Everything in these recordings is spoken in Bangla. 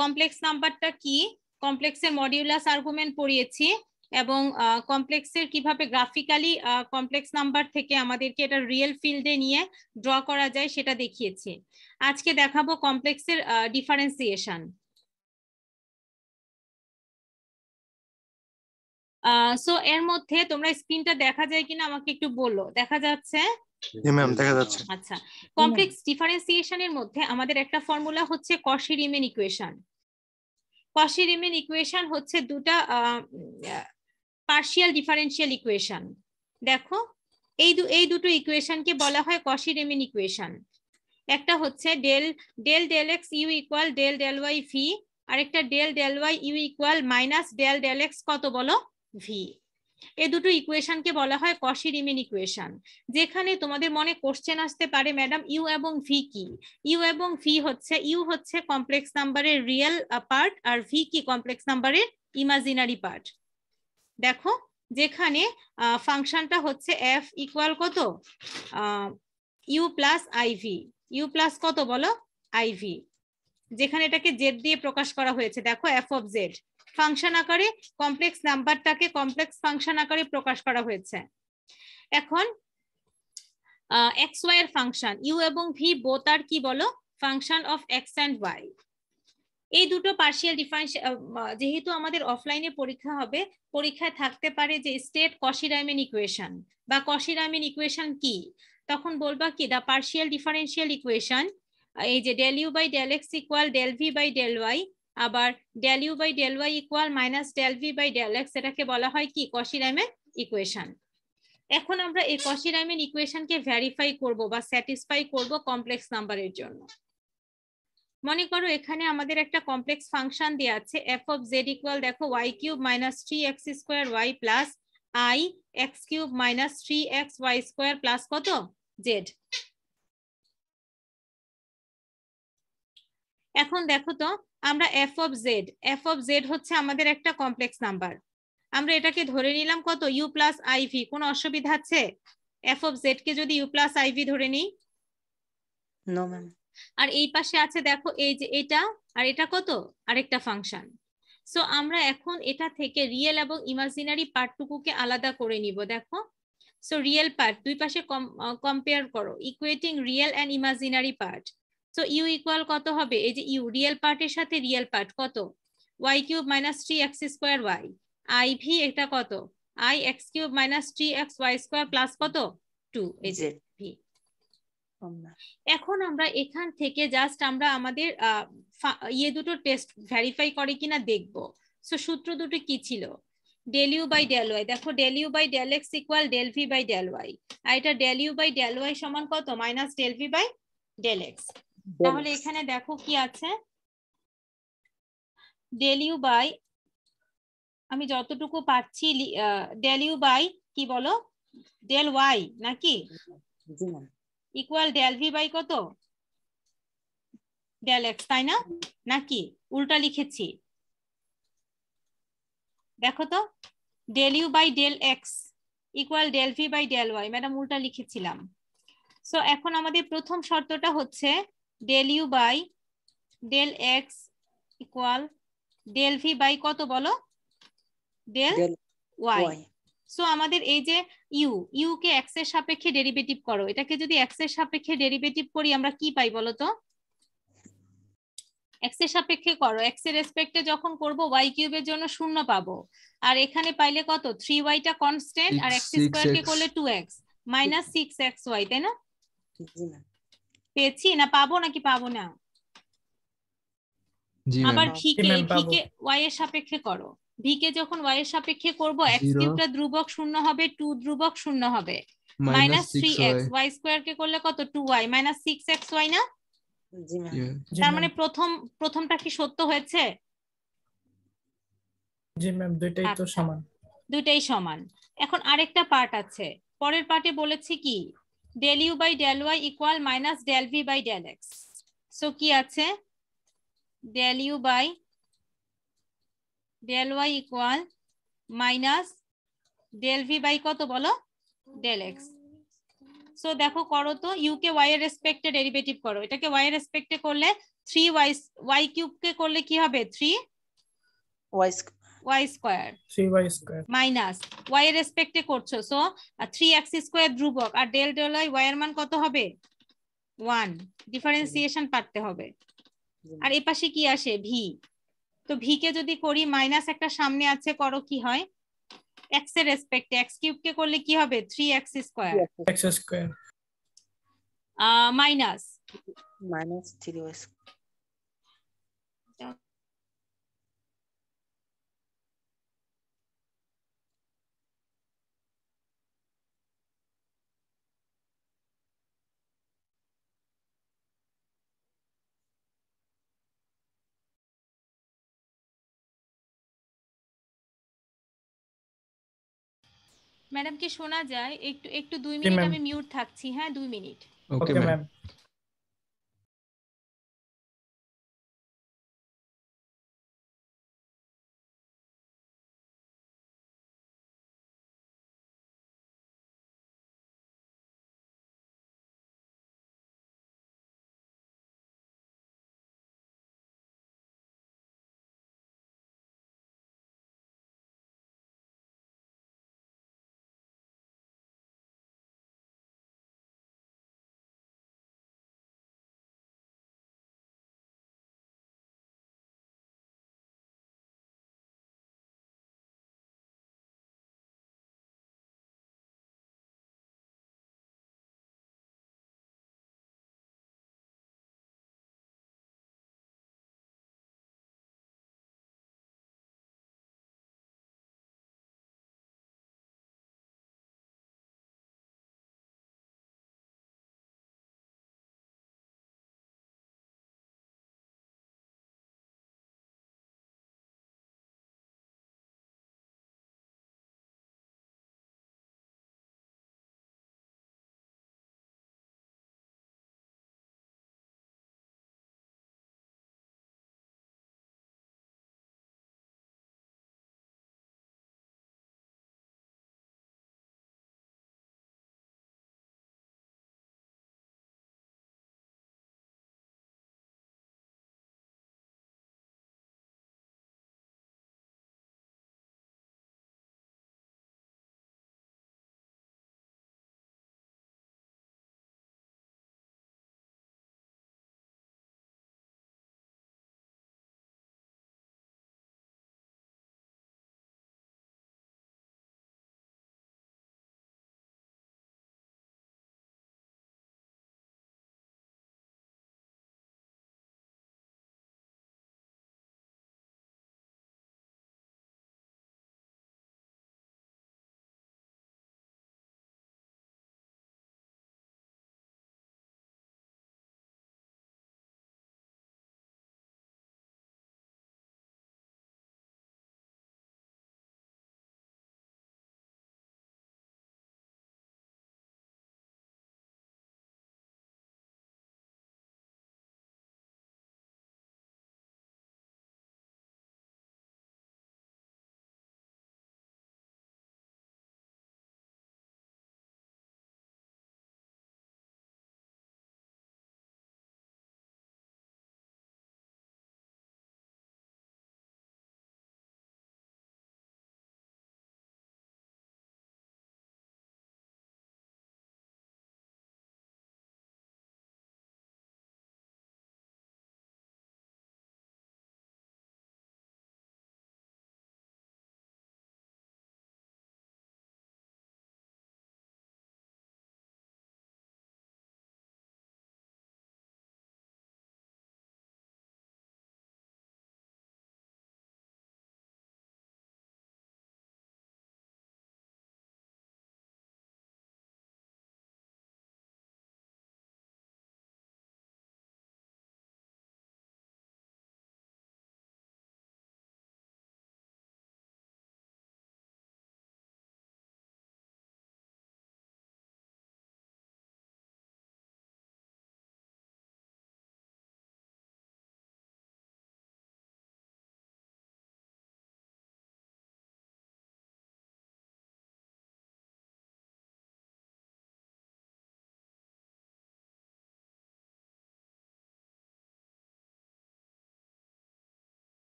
কমপ্লেক্স নাম্বারটা কি, কমপ্লেক্সের মডিউলাস আর্গুমেন্ট পড়িয়েছি এবং কমপ্লেক্সের কিভাবে গ্রাফিক্যালি কমপ্লেক্স নাম্বার থেকে আমাদেরকে এটা রিয়েল ফিল্ডে নিয়ে ড্র করা যায় সেটা দেখিয়েছি। আজকে দেখাবো কমপ্লেক্সের ডিফারেন্সিয়েশন। সো এর মধ্যে তোমরা স্ক্রিনটা দেখা যায় কিনা আমাকে একটু বলো, দেখা যাচ্ছে? ম্যাম দেখা যাচ্ছে। আচ্ছা, কমপ্লেক্স ডিফারেন্সিয়েশনের মধ্যে আমাদের একটা ফর্মুলা হচ্ছে কশি-রিমেন ইকুয়েশন। কশি-রিমেন ইকুয়েশন হচ্ছে দুটা পার্শিয়াল ডিফারেন্সিয়াল ইকুয়েশন। দেখো এই দুটো ইকুয়েশনকে বলা হয় কশি-রিমেন ইকুয়েশন। একটা হচ্ছে del del x u equal del y v, আরেকটা del y u equal minus del x কত বলো, ভি। এই দুটো ইকুয়েশনকে বলা হয় কশি-রিমেন ইকুয়েশন। যেখানে তোমাদের মনে কোশ্চেন আসতে পারে ম্যাডাম ইউ এবং ভি কি? ইউ এবং ভি হচ্ছে, ইউ হচ্ছে কমপ্লেক্স নাম্বারের রিয়েল পার্ট আর ভি কি কমপ্লেক্স নাম্বারের ইমাজিনারি পার্ট। দেখো যেখানে ফাংশনটা হচ্ছে এফ ইকুয়াল কত, u plus i v, u plus কত বলো, আইভি, যেখানে এটাকে জেড দিয়ে প্রকাশ করা হয়েছে। দেখো এফ অফ জেড ফাংশন আকারে কমপ্লেক্স নাম্বারটাকে কমপ্লেক্স ফাংশন আকারে প্রকাশ করা হয়েছে। এখন এক্স ওয়াই এর ফাংশন ইউ এবং ভি বোথ আর কি বলো, function of x and y. এই দুটো পার্শিয়াল ডিফারেন্স, যেহেতু আমাদের অফলাইনে পরীক্ষা হবে, পরীক্ষায় থাকতে পারে যে স্টেট কশি-রাইমান ইকুয়েশন বা কশি-রাইমান ইকুয়েশন কি, তখন বলবা কি দা পার্শিয়াল ডিফারেন্সিয়াল ইকুয়েশন, এই যে del u by del x equal del v by del y, আবার del u by del y equal minus del v by del x, এটাকে বলা হয় কি কশি-রাইমান ইকুয়েশন। এখন আমরা এই কশি-রাইমান ইকুয়েশনকে ভেরিফাই করব বা স্যাটিসফাই করব কমপ্লেক্স নাম্বারের জন্য। মনে করো এখানে আমাদের একটা কমপ্লেক্স ফাংশন দেওয়া আছে এফ অফ জেড ইকুয়াল, দেখো y cube minus 3x square y plus i x cube minus 3x y square plus কত জেড। এখন দেখো তো আমরা এফ অফ জেড হচ্ছে আমাদের একটা কমপ্লেক্স নাম্বার, আমরা এটাকে ধরে নিলাম কত ইউ প্লাস আইভি। কোনো অসুবিধা আছে এফ অফ জেড কে যদি ইউ প্লাস আইভি ধরে নিই? No ma'am. আর এই পাশে আছে দেখো এই যে এটা আর এটা কত আরেকটা ফাংশন। সো আমরা এখন এটা থেকে রিয়েল এবং ইমাজিনারি পার্টটুকুকে আলাদা করে নিব। দেখো সো রিয়েল পার্ট দুই পাশে কম্পেয়ার করো, equating real and imaginary part. So u equal কত হবে, এই যে ইউ রিয়েল পার্টের সাথে রিয়েল পার্ট কত y cube minus 3x square y, i v এটা কত i x cube minus 3x y square plus কত 2, এই যে ভি। এখন আমরা এখান থেকে জাস্ট আমরা আমাদের দুটো টেস্ট ভেরিফাই করে কিনা দেখবো। সো সূত্র দুটো কি ছিল, del u by del y, দেখো del u by del x equal del v by del y, আর এটা del u by del y সমান কত minus del v by del x. তাহলে এখানে দেখো কি আছে, ডেল ইউ বাই, আমি যতটুকু পাচ্ছি ডেল ইউ বাই কি বলো ডেল ওয়াই নাকি ইকুয়াল ডেল ভি বাই কত ডেল এক্স, তাই না নাকি উল্টা লিখেছি? দেখো তো del u by del x equal del v by del y, madam উল্টা লিখেছিলাম। সো এখন আমাদের প্রথম শর্তটা হচ্ছে del u by del x equal del v by কত বলো ডেল ওয়াই। সো আমাদের এই যে ইউ কে এক্স এর সাপেক্ষে ডেরিভেটিভ করো, এটাকে যদি এক্স এর সাপেক্ষে ডেরিভেটিভ করি আমরা কি পাই বলো তো, এক্স এর সাপেক্ষে করো, এক্স এর রেসপেক্টে যখন করব ওয়াই কিউবের জন্য 0 পাবো, আর এখানে পাইলে কত 3y টা কনস্ট্যান্ট আর x স্কয়ার কে করলে 2x মাইনাস 6xy, তাই না? পেয়েছি না পাবো নাকি পাবো না? আবার ভি কে y এর সাপেক্ষে করো, ভি কে যখন y এর সাপেক্ষে করব x কিউবটা ধ্রুবক 0 হবে, 2 ধ্রুবক 0 হবে, মাইনাস 3x y স্কয়ার কে করলে কত 2y মাইনাস 6xy না? তার মানে প্রথমটা কি সত্য হয়েছে? জি ম্যাম, দুইটাই তো সমান। দুইটাই সমান। এখন আরেকটা পার্ট আছে, পরের পার্টে বলেছি কি del u by del y equal minus del v by del x. So কি আছে del u by del y equal minus del v by কত বলো ডেল এক্স। সো দেখো করো তো ইউ কে ওয়াই এর রেসপেক্টে ডেরিভেটিভ করো, এটাকে ওয়াই এর রেসপেক্টে করলে 3y কিউব কে করলে কি হবে 3 Y y square 3y square minus y এর রেসপেক্টে করছো, সো 3x স্কয়ার ধ্রুবক, আর ডেল ডেল y এর মান কত হবে 1, ডিফারেন্সিয়েশন পারতে হবে। আর এই পাশে কি আসে v, তো v কে যদি করি মাইনাস একটা সামনে আছে, করো কি হয় x এর রেসপেক্টে, x কিউব কে করলে কি হবে 3x square x square minus minus 3y square. Madam কি শোনা যায়? একটু একটু 2 জি, মিনিট ম্যাম। আমি মিউট থাকছি, হ্যাঁ 2 মিনিট। Okay ma'am.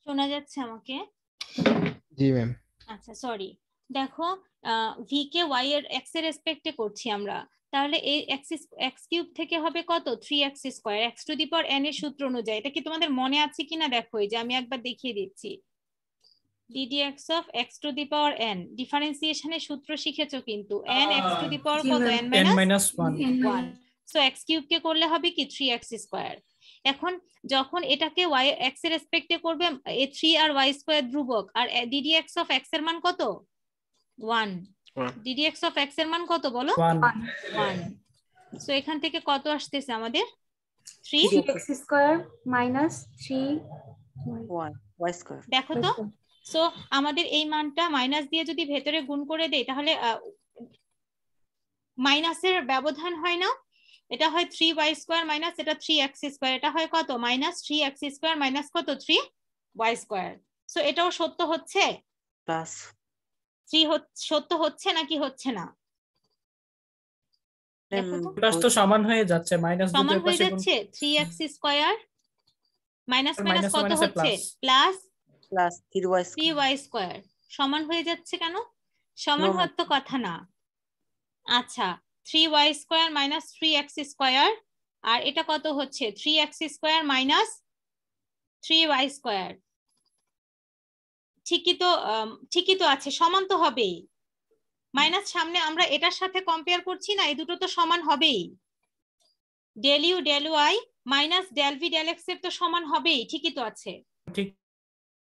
শোনা যাচ্ছে আমাকে? জি ম্যাম। আচ্ছা সরি, দেখো ভি কে ওয়াই এর এক্স এর রেসপেক্টে করছি আমরা, তাহলে এই এক্স কিউব থেকে হবে কত 3x square x two the power n এর সূত্র অনুযায়ী। এটা কি তোমাদের মনে আছে কিনা দেখো, এই যে আমি একবার দেখিয়ে দিচ্ছি। ddx of x to the power n, ডিফারেন্সিয়েশনের সূত্র শিখেছো কিন্তু, n x to the power কত n n minus minus 1 1, so x cube কে করলে হবে কি 3x স্কয়ার। এখন যখন এটাকে y x এর রেসপেক্টে করবে, এই 3 আর y স্কয়ার ধ্রুবক, আর ddx of x এর মান কত 1, ddx of x এর মান কত বলো 1, সো এখান থেকে কত আসতেছে আমাদের 3x square minus 3 y square. দেখো তো। সো আমাদের এই মানটা মাইনাস দিয়ে যদি ভেতরে গুণ করে দেই তাহলে মাইনাসের ব্যবধান হয় না, এটা হয় 3y স্কয়ার মাইনাস এটা 3x স্কয়ার, এটা হয় কত মাইনাস 3x স্কয়ার মাইনাস কত 3y স্কয়ার। সো এটাও সত্য হচ্ছে, Plus 3 সত্য হচ্ছে নাকি হচ্ছে না? দেখো তো, প্লাস তো সমান হয়ে যাচ্ছে, মাইনাস সমান দুটোর হয়ে পাশে গুণ যাচ্ছে 3x square minus minus minus কত মাইনাসে হচ্ছে plus. Plus 3y square. 3y square, সমান হয়ে যাচ্ছে কেন? সমান No, হওয়ার তো কথা না। আচ্ছা 3y square minus 3x square, আর এটা কত হচ্ছে 3x square minus 3y square. ঠিকই তো আছে, সমান তো হবেই। মাইনাস সামনে আমরা এটার সাথে কম্পেয়ার করছি না, এই দুটো তো সমান হবেই। Del u del y minus del v del x এর তো সমান হবেই, ঠিকই তো আছে, ঠিক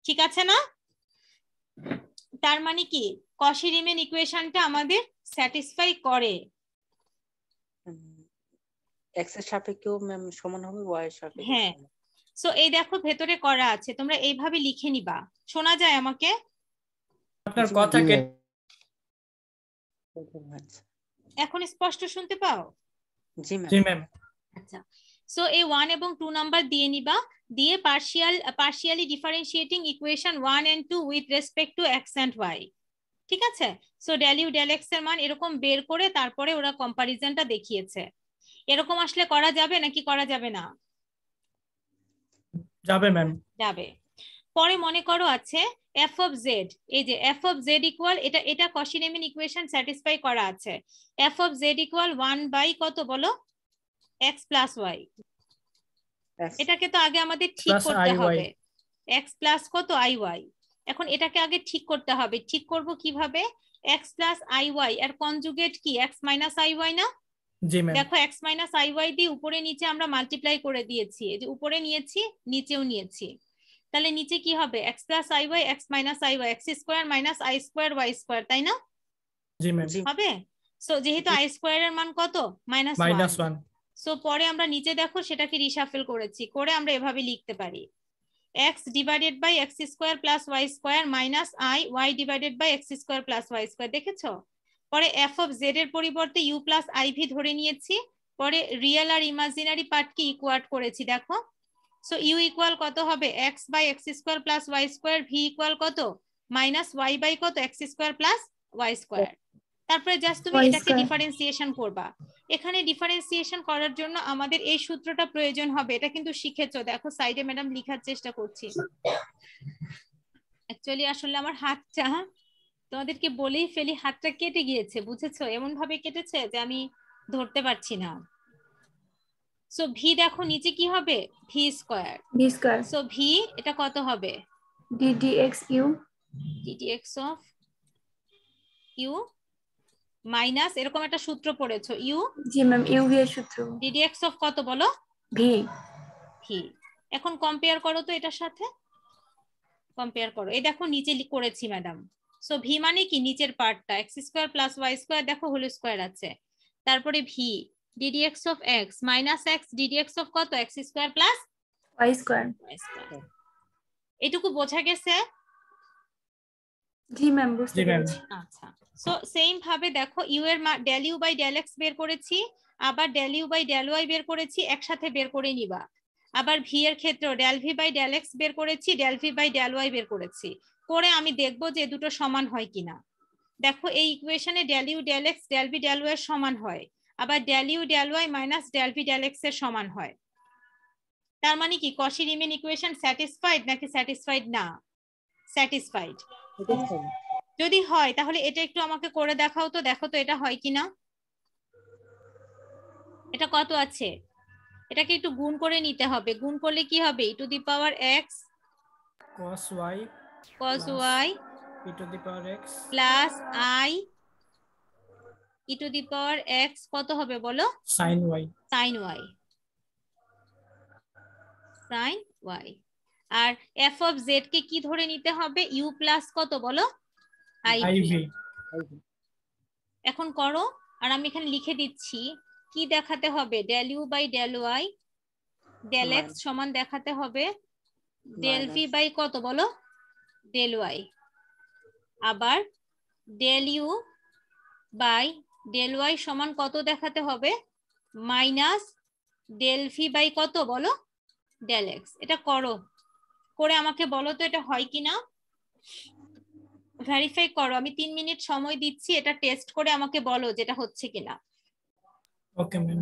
ঠিক আছে না? তার মানে কি কশি রিমেন ইকুয়েশনটা আমাদের স্যাটিসফাই করে। x এর সাপেক্ষেও ম্যাম সমান হবে, y এর সাপেক্ষে হ্যাঁ। সো এই দেখো ভেতরে করা আছে, তোমরা এইভাবে লিখে নিবা। শোনা যায় আমাকে? আপনার জি, কথা জি কেটে সমান। এখন স্পষ্ট শুনতে পাও? জি ম্যাম। জি ম্যাম। আচ্ছা, সো এই 1 এবং 2 নাম্বার দিয়ে নিবা, দিয়ে partially differentiating equation 1 and 2 with respect to x and y, ঠিক আছে? So del u del x এর মান এরকম বের করে তারপরে ওরা কম্পারিজনটা দেখিয়েছে। এরকম আসলে করা যাবে নাকি করা যাবে না? যাবে ম্যাম। যাবে। পরে মনে করো আছে f of z, এই যে f of z ইকুয়াল, এটা কশি রিমেন ইকুয়েশন স্যাটিসফাই করা আছে। f of z equal 1 by কত বলো x প্লাস y, এটাকে তো আগে আমাদের ঠিক Plus করতে IY হবে, x প্লাস কত iy। এখন এটাকে আগে ঠিক করতে হবে, ঠিক করব কিভাবে? x প্লাস iy আর কনজুগেট কি x মাইনাস iy না? জি ম্যাম। দেখো x মাইনাস iy দিয়ে উপরে নিচে আমরা মাল্টিপ্লাই করে দিয়েছি, এই যে উপরে নিয়েছি নিচেও নিয়েছি, তাহলে নিচে কি হবে x plus iy x minus iy x square minus i square y square, তাই না? জি ম্যাম। হবে। সো যেহেতু i স্কয়ার এর মান কত মাইনাস -1, 1। সো পরে আমরা নিচে দেখো সেটাকে রিশাফেল করেছি, করে আমরা এভাবে লিখতে পারি x divided by x square plus y square minus i y divided by x square plus y square. দেখেছো? পরে f অফ z এর পরিবর্তে u প্লাস iv ধরে নিয়েছি, পরে রিয়েল আর ইমাজিনারি পার্টকে ইকুয়াট করেছি, দেখো। সো u ইকুয়াল কত হবে x by x square plus y square, v equal কত মাইনাস y বাই কত x square plus y square. তারপরে জাস্ট তুমি এটাকে ডিফারেন্সিয়েশন করবা। এখানে ডিফারেন্সিয়েশন করার জন্য আমাদের এই সূত্রটা প্রয়োজন হবে, এটা কিন্তু শিখেছো, দেখো সাইডে ম্যাডাম লেখার চেষ্টা করছি। অ্যাকচুয়ালি আসলে আমার হাতটা তোমাদেরকে বলেই ফেলি, হাতটা কেটে গিয়েছে, বুঝেছো? এমন ভাবে কেটেছে যে আমি ধরতে পারছি না। সো ভি দেখো নিচে কি হবে ভি স্কয়ার, সো ভি এটা কত হবে ddx u ddx of u minus এরকম একটা সূত্র পড়েছো ইউ, জি ম্যাম ইউ ভি এর সূত্র ddx অফ কত বলো ভি। ভি। এখন কম্পেয়ার করো তো এটার সাথে, কম্পেয়ার করো, এই দেখো নিচে করেছি ম্যাডাম। সো ভি মানে কি নিচের পার্টটা x square plus y square, দেখো হোল স্কয়ার আছে, তারপরে V ddx of x minus x ddx of কত x square plus y square. এটুকু বোঝা গেছে? জি ম্যাম বুঝতে জি ম্যাম। পেরেছি। আচ্ছা, সো সেম ভাবে দেখো ইউ এর del u by del x বের করেছি, আবার del u by del y বের করেছি, একসাথে বের করে নিবা। আবার ভি এর ক্ষেত্রেও del v by del x বের করেছি, del v by del y বের করেছি, করে আমি দেখবো যে দুটো সমান হয় কিনা। দেখো এই ইকুয়েশনে del u del x del v del y এর সমান হয়, আবার del u del y minus del v del x এর সমান হয়। তার মানে কি কশি রিমেন ইকুয়েশন স্যাটিসফাইড নাকি স্যাটিসফাইড না? স্যাটিসফাইড। যদি হয় তাহলে এটা একটু আমাকে করে দেখাও তো, দেখো তো এটা হয় কিনা। এটা কত আছে? এটাকে একটু গুণ করে নিতে হবে। গুণ করলে কি হবে? e two the power x cos y cos plus y e to the power x plus i e two the power x কত হবে বলো? sin y। sin y। sin y। আর f অফ z কে কি ধরে নিতে হবে? u প্লাস কত বলো? iv। iv। এখন করো, আর আমি এখানে লিখে দিচ্ছি কি দেখাতে হবে। Del u by del y del x সমান দেখাতে হবে ডেল ভি বাই কত বলো? Del y. আবার del u by del y সমান কত দেখাতে হবে? মাইনাস ডেল ভি বাই কত বলো? Del x. এটা করো, করে আমাকে বলো তো এটা হয় কিনা। ভেরিফাই করো। আমি 3 মিনিট সময় দিচ্ছি, এটা টেস্ট করে আমাকে বলো যেটা হচ্ছে কিনা। Okay ma'am.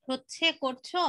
হচ্ছে, করছো?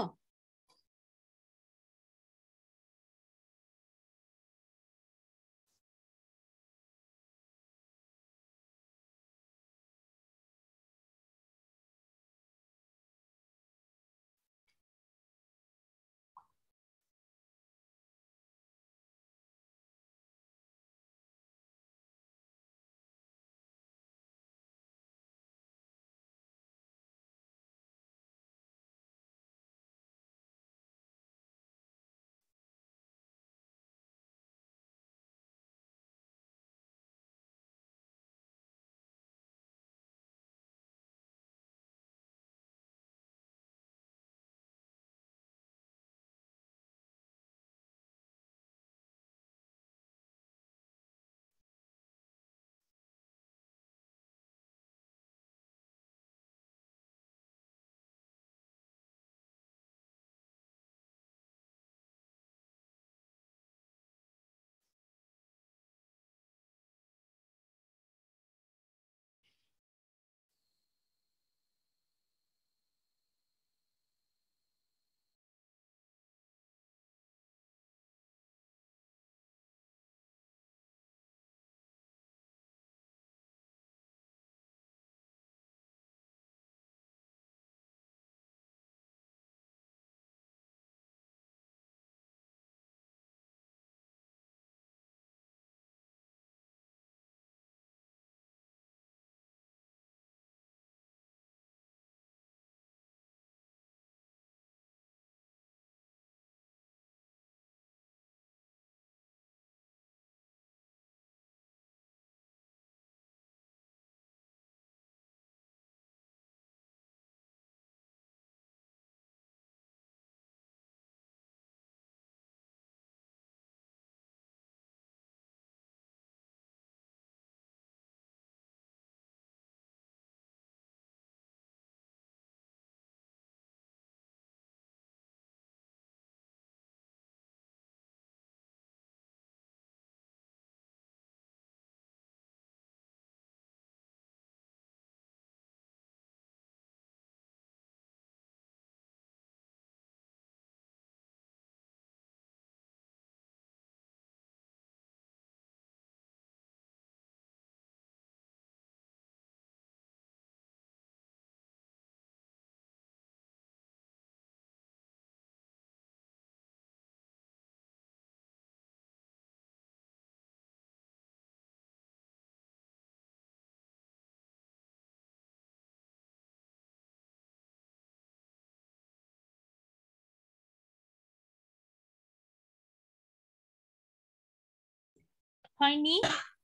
হয়নি?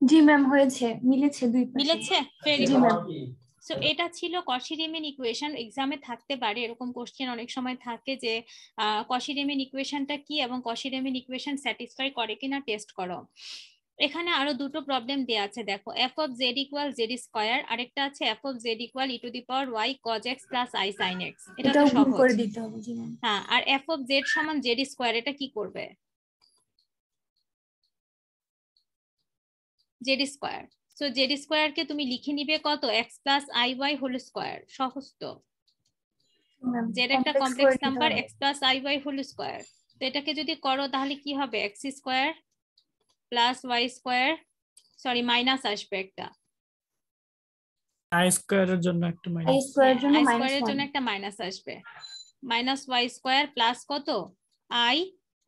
জি ম্যাম হয়েছে, মিলেছে দুই পাশে। মিলেছে? ভেরি জি গুড। ম্যাম। সো এটা ছিল কশি রিমেন ইকুয়েশন। এক্সামে থাকতে পারে এরকম কোশ্চেন, অনেক সময় থাকে যে কশি রিমেন ইকুয়েশনটা কি এবং কশি রিমেন ইকুয়েশন স্যাটিসফাই করে কিনা টেস্ট করো। এখানে আরো দুটো প্রবলেম দেয়া আছে, দেখো f of z equal z square, আরেকটা আছে f of z equal e two the power y cos x plus i sin x। এটা তো এটাও গুণ সহজ। করে দিতে হবে। জি ম্যাম। হ্যাঁ, আর f of z সমান z স্কয়ার, এটা কি করবে? z square. So z square কে তুমি লিখে নিবে কত? x plus iy whole square. সহজ তো। ম্যাম z একটা কমপ্লেক্স কমপ্লেক্স করে দিতে নাম্বার হবে। x plus iy whole square. তো এটাকে যদি করো তাহলে কি হবে? x square plus y square, sorry minus আসবে একটা, আই স্কয়ারের জন্য একটা আই মাইনাস। স্কয়ারের জন্য i মাইনাস স্কয়ারের 1। জন্য একটা মাইনাস আসবে, মাইনাস y স্কয়ার প্লাস কত? i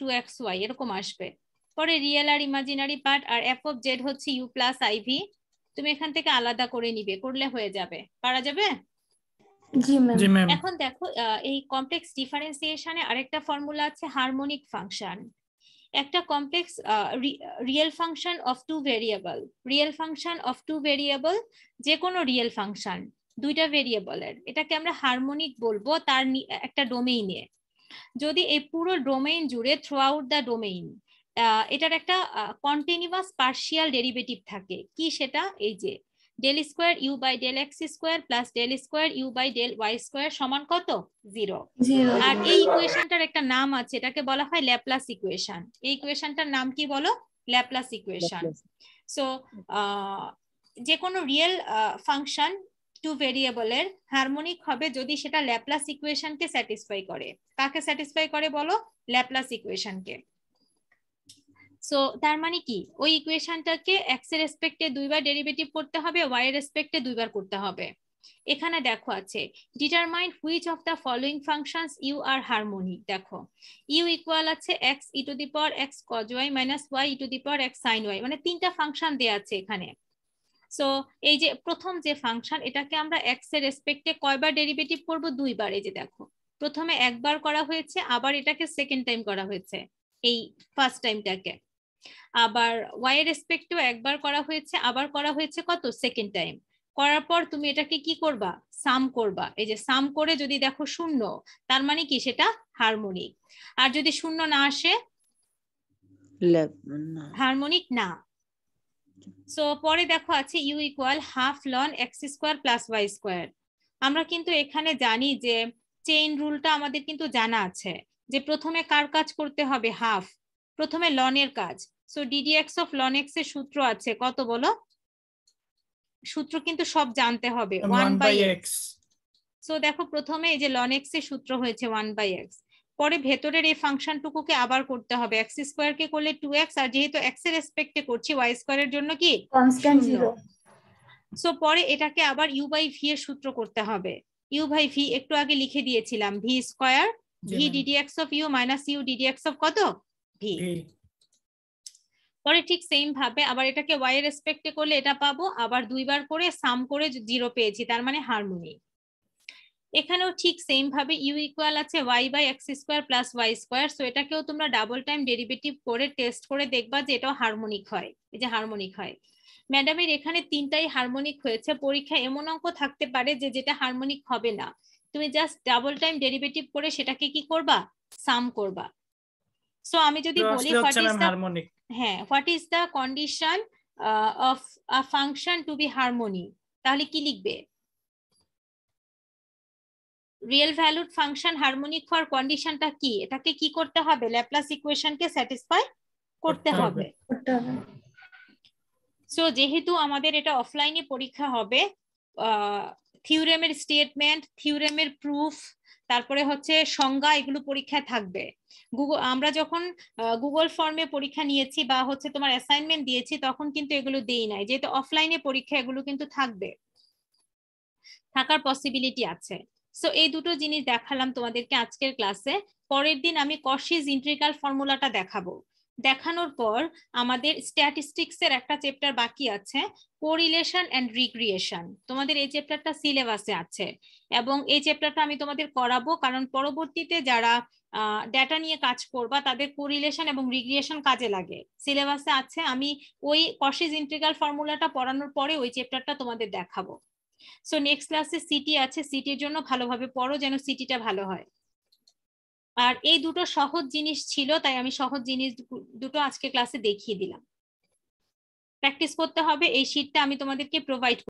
2xy এরকম আসবে। পরে রিয়েল আর ইমাজিনারি পার্ট, আর f অফ z হচ্ছে u প্লাস iv। তুমি এখান থেকে আলাদা করে নিবে, করলে হয়ে যাবে। পারা যাবে? জি ম্যাম। জি ম্যাম। এখন দেখো এই কমপ্লেক্স ডিফারেন্সিয়েশনে আরেকটা ফর্মুলা আছে হারমোনিক ফাংশন। একটা complex real function of two variable, real function of two variable, যে কোনো রিয়েল ফাংশন দুইটা ভেরিয়েবলের, এটাকে আমরা হারমোনিক বলবো তার একটা ডোমেইনে। যদি এই পুরো ডোমেইন জুড়ে থ্রু আউট দ্য ডোমেইন এটার একটা কন্টিনিউয়াস পার্শিয়াল ডেরিভেটিভ থাকে, কি সেটা? এই যে del square u by del x square plus del square u by del y square সমান কত? 0। জিরো। আর এই ইকুয়েশনটার একটা নাম আছে, এটাকে বলা হয় ল্যাপ্লাস ইকুয়েশন। এই ইকুয়েশনটার নাম কি বলো? Laplace equation. সো যে কোনো রিয়েল ফাংশন টু ভেরিয়েবলের হারমোনিক হবে যদি সেটা ল্যাপ্লাস ইকুয়েশনকে স্যাটিসফাই করে। কাকে স্যাটিসফাই করে বলো? ল্যাপ্লাস ইকুয়েশনকে। সো তার মানে কি, ওই ইকুয়েশনটাকে এক্স এর রেসপেক্টে দুইবার ডেরিভেটিভ করতে হবে, ওয়াই এর রেসপেক্টে দুইবার করতে হবে। এখানে দেখো আছে determine which of the following functions u are harmonic. দেখো ইউ ইকুয়াল আছে x e to the power x cos y minus y e to the power x sin y, মানে তিনটা ফাংশন দেয়া আছে এখানে। সো এই যে প্রথম যে ফাংশন, এটাকে আমরা এক্স এর রেসপেক্টে কয়বার ডেরিভেটিভ করব? দুইবার। এই যে দেখো প্রথমে একবার করা হয়েছে, আবার এটাকে সেকেন্ড টাইম করা হয়েছে এই ফার্স্ট টাইমটাকে। আবার ওয়াই এর রেসপেক্টেও একবার করা হয়েছে, আবার করা হয়েছে কত? Second time. করার পর তুমি এটাকে কি করবা? সাম করবা। এই যে সাম করে যদি দেখো শূন্য, তার মানে কি সেটা হারমোনিক। আর যদি শূন্য না আসে, হারমোনিক না। সো পরে দেখো আছে u equal half ln x square plus y square. আমরা কিন্তু এখানে জানি যে চেইন রুলটা আমাদের কিন্তু জানা আছে যে প্রথমে কার কাজ করতে হবে? হাফ। প্রথমে লনের কাজ। So ddx of loan x এর সূত্র আছে কত বলো? সূত্র কিন্তু সব জানতে হবে, 1/x। সো দেখো প্রথমে এই যে লন এক্স এর সূত্র হয়েছে 1/x, পরে ভেতরের এই ফাংশনটুকুকে আবার করতে হবে। এক্স স্কোয়ার কে করলে 2x, আর যেহেতু এক্স এর রেসপেক্টে করছি ওয়াই স্কোয়ারের জন্য কি কনস্ট্যান্ট 0। সো পরে এটাকে আবার ইউ বাই ভি এর সূত্র করতে হবে। ইউ বাই ভি একটু আগে লিখে দিয়েছিলাম, v square v d d x of u minus u d d x of কত? ভি। পরে ঠিক সেম ভাবে আবার এটাকে ওয়াই এর রেসপেক্টে করলে এটা পাবো, আবার দুইবার করে সাম করে 0 পেয়েছি, তার মানে হারমোনিক। এখানেও ঠিক সেম ভাবে ইউ ইকুয়াল আছে y by x square plus y square. So এটাকেও তোমরা ডাবল টাইম ডেরিভেটিভ করে টেস্ট করে দেখবা যে এটাও হারমোনিক হয়। এই যে হারমোনিক হয়। ম্যাডামের এখানে তিনটাই হারমোনিক হয়েছে। পরীক্ষায় এমন অঙ্ক থাকতে পারে যে যেটা হারমোনিক হবে না, তুমি জাস্ট ডাবল টাইম ডেরিভেটিভ করে সেটাকে কি করবা? সাম করবা। সো আমি যদি বলি হোয়াট ইজ দ্য, হ্যাঁ, what is the condition of a function to be harmonic, তাহলে কি লিখবে? রিয়েল ভ্যালুড ফাংশন হারমোনিক হওয়ার কন্ডিশনটা কি? এটাকে কি করতে হবে? ল্যাপ্লাস ইকুয়েশনকে স্যাটিসফাই করতে হবে। সো যেহেতু আমাদের এটা অফলাইনে পরীক্ষা হবে, থিওরেমের স্টেটমেন্ট, থিওরেমের প্রুফ, তারপরে হচ্ছে সংজ্ঞা, এগুলো পরীক্ষায় থাকবে। আমরা যখন গুগল ফর্মে পরীক্ষা নিয়েছি বা হচ্ছে তোমার অ্যাসাইনমেন্ট দিয়েছি তখন কিন্তু এগুলো দেই নাই, যেহেতু অফলাইনে পরীক্ষা এগুলো কিন্তু থাকবে, থাকার পসিবিলিটি আছে। সো এই দুটো জিনিস দেখালাম তোমাদেরকে আজকের ক্লাসে। পরের দিন আমি কশিস ইন্টিগ্রাল ফর্মুলাটা দেখাবো। দেখানোর পর আমাদের স্ট্যাটিস্টিক্স এর একটা চ্যাপ্টার বাকি আছে, কোরিলেশন এন্ড রিগ্রেশন। তোমাদের এই চ্যাপ্টারটা সিলেবাসে আছে এবং এই চ্যাপ্টারটা আমি তোমাদের করাবো, কারণ পরবর্তীতে যারা ডেটা নিয়ে কাজ করবা তাদের কোরিলেশন এবং রিগ্রেশন কাজে লাগে। সিলেবাসে আছে, আমি ওই কশিস ইন্টিগ্রাল ফর্মুলাটা পড়ানোর পরে ওই চ্যাপ্টারটা তোমাদের দেখাবো। সো নেক্সট ক্লাসে সিটি আছে, সিটির জন্য ভালোভাবে পড়ো যেন সিটিটা ভালো হয়। আর এই দুটো সহজ জিনিস ছিল, তাই আমি সহজ জিনিস দুটো আজকে ক্লাসে দেখিয়ে দিলাম। প্র্যাকটিস করতে হবে, এই শীটটা আমি তোমাদেরকে প্রোভাইড